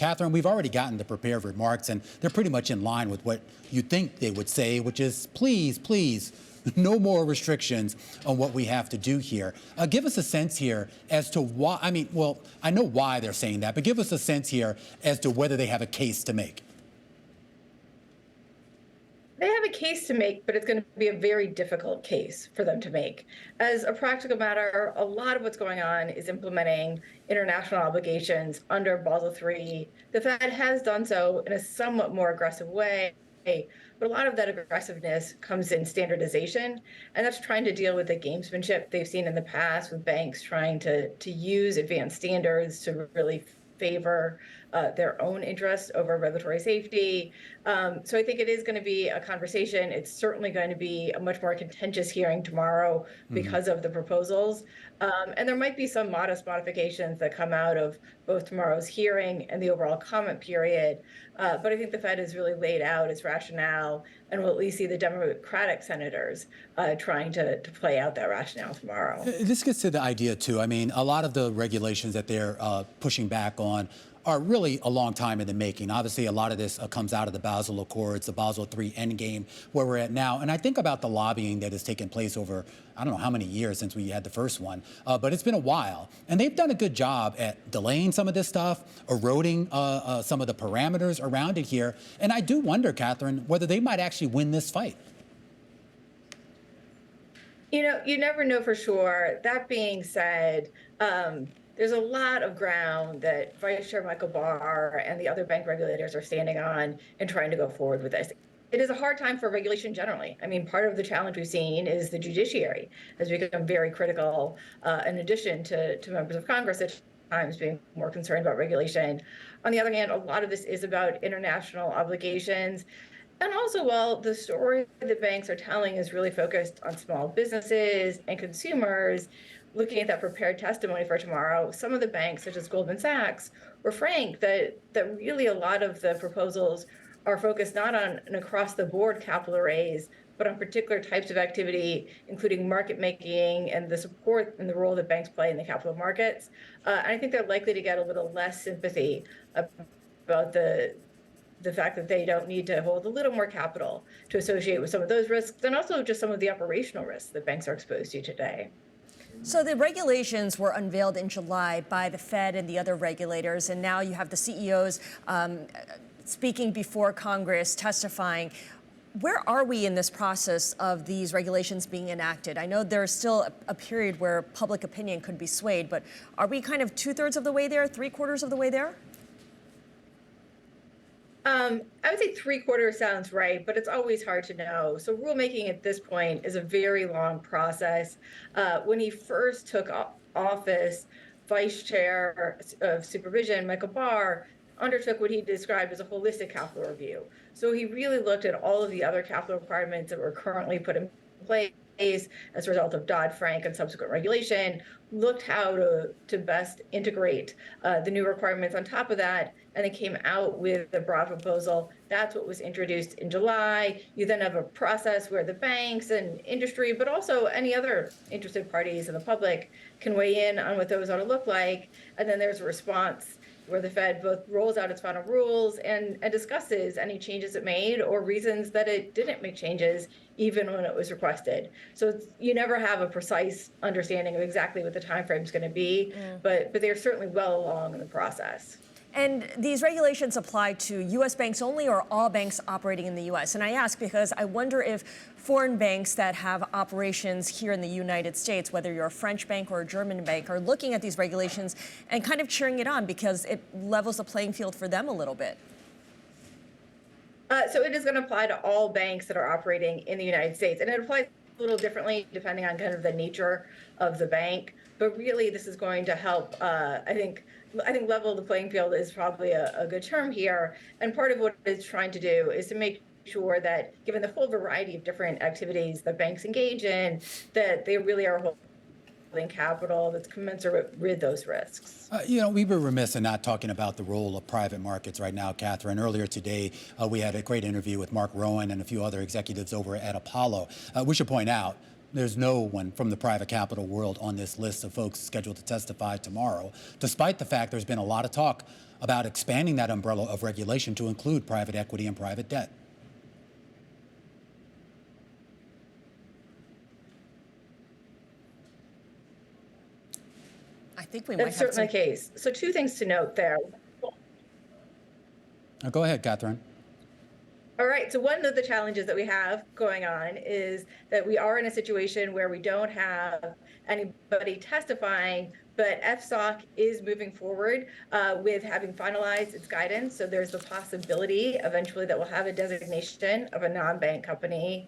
Kathryn, we've already gotten the prepared remarks, and they're pretty much in line with what you think they would say, which is, please, please, no more restrictions on what we have to do here. Give us a sense here as to why, I know why they're saying that, but give us a sense here as to whether they have a case to make. They have a case to make, but it's going to be a very difficult case for them to make. As a practical matter, a lot of what's going on is implementing international obligations under Basel III. The Fed has done so in a somewhat more aggressive way, but a lot of that aggressiveness comes in standardization, and that's trying to deal with the gamesmanship they've seen in the past with banks trying to use advanced standards to really favor their own interests over regulatory safety. So I think it is going to be a conversation. It's certainly going to be a much more contentious hearing tomorrow because of the proposals. And there might be some modest modifications that come out of both tomorrow's hearing and the overall comment period. But I think the Fed has really laid out its rationale, and we'll at least see the Democratic senators trying to play out that rationale tomorrow. This gets to the idea, too. I mean, a lot of the regulations that they're pushing back on are really a long time in the making. Obviously, a lot of this comes out of the Basel Accords, the Basel III endgame, where we're at now. And I think about the lobbying that has taken place over, I don't know how many years since we had the first one, but it's been a while. And they've done a good job at delaying some of this stuff, eroding some of the parameters around it here. And I do wonder, Kathryn, whether they might actually win this fight. You know, you never know for sure. That being said, there's a lot of ground that Vice Chair Michael Barr and the other bank regulators are standing on in trying to go forward with this. It is a hard time for regulation generally. I mean, part of the challenge we've seen is the judiciary has become very critical, in addition to members of Congress at times being more concerned about regulation. On the other hand, a lot of this is about international obligations. And also, while the story the banks are telling is really focused on small businesses and consumers, looking at that prepared testimony for tomorrow, some of the banks, such as Goldman Sachs, were frank that really a lot of the proposals are focused not on an across-the-board capital raise, but on particular types of activity, including market making and the support and the role that banks play in the capital markets. And I think they're likely to get a little less sympathy about the fact that they don't need to hold a little more capital to associate with some of those risks, and also just some of the operational risks that banks are exposed to today. So the regulations were unveiled in July by the Fed and the other regulators, and now you have the CEOs speaking before Congress, testifying. Where are we in this process of these regulations being enacted? I know there's still a period where public opinion could be swayed, but are we kind of 2/3 of the way there, 3/4 of the way there? I would say 3/4 sounds right, but it's always hard to know. So rulemaking at this point is a very long process. When he first took office, Vice Chair of Supervision, Michael Barr, undertook what he described as a holistic capital review. So he really looked at all of the other capital requirements that were currently put in place as a result of Dodd-Frank and subsequent regulation, looked how to best integrate the new requirements on top of that, and it came out with a broad proposal. That's what was introduced in July. You then have a process where the banks and industry, but also any other interested parties in the public can weigh in on what those ought to look like. And then there's a response where the Fed both rolls out its final rules and discusses any changes it made or reasons that it didn't make changes even when it was requested. So you never have a precise understanding of exactly what the time frame is going to be, but they're certainly well along in the process. And these regulations apply to U.S. banks only, or all banks operating in the U.S.? And I ask because I wonder if foreign banks that have operations here in the United States, whether you're a French bank or a German bank, are looking at these regulations and kind of cheering it on because it levels the playing field for them a little bit. So it is going to apply to all banks that are operating in the United States. And it applies a little differently depending on kind of the nature of the bank. But really, this is going to help, I think level the playing field is probably a good term here. And part of what it's trying to do is to make sure that, given the full variety of different activities that banks engage in, that they really are holding capital that's commensurate with those risks. We were remiss in not talking about the role of private markets right now, Kathryn. Earlier today, we had a great interview with Mark Rowan and a few other executives over at Apollo. We should point out, There's no one from the private capital world on this list of folks scheduled to testify tomorrow, despite the fact there's been a lot of talk about expanding that umbrella of regulation to include private equity and private debt. I think we might That's have certainly the case. So two things to note there. Go ahead, Kathryn. All right, so one of the challenges that we have going on is that we are in a situation where we don't have anybody testifying, but FSOC is moving forward with having finalized its guidance. So there's the possibility eventually that we'll have a designation of a non-bank company.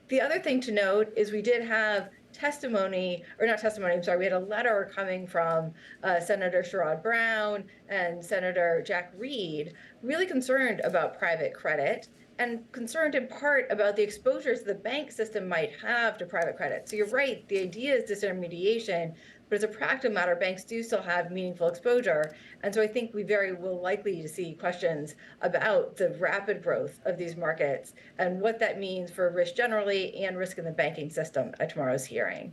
The other thing to note is we did have testimony, or not testimony, I'm sorry, we had a letter coming from Senator Sherrod Brown and Senator Jack Reed, really concerned about private credit and concerned in part about the exposures the bank system might have to private credit. So you're right, the idea is disintermediation, but as a practical matter, banks do still have meaningful exposure. And so I think we very will likely to see questions about the rapid growth of these markets and what that means for risk generally and risk in the banking system at tomorrow's hearing.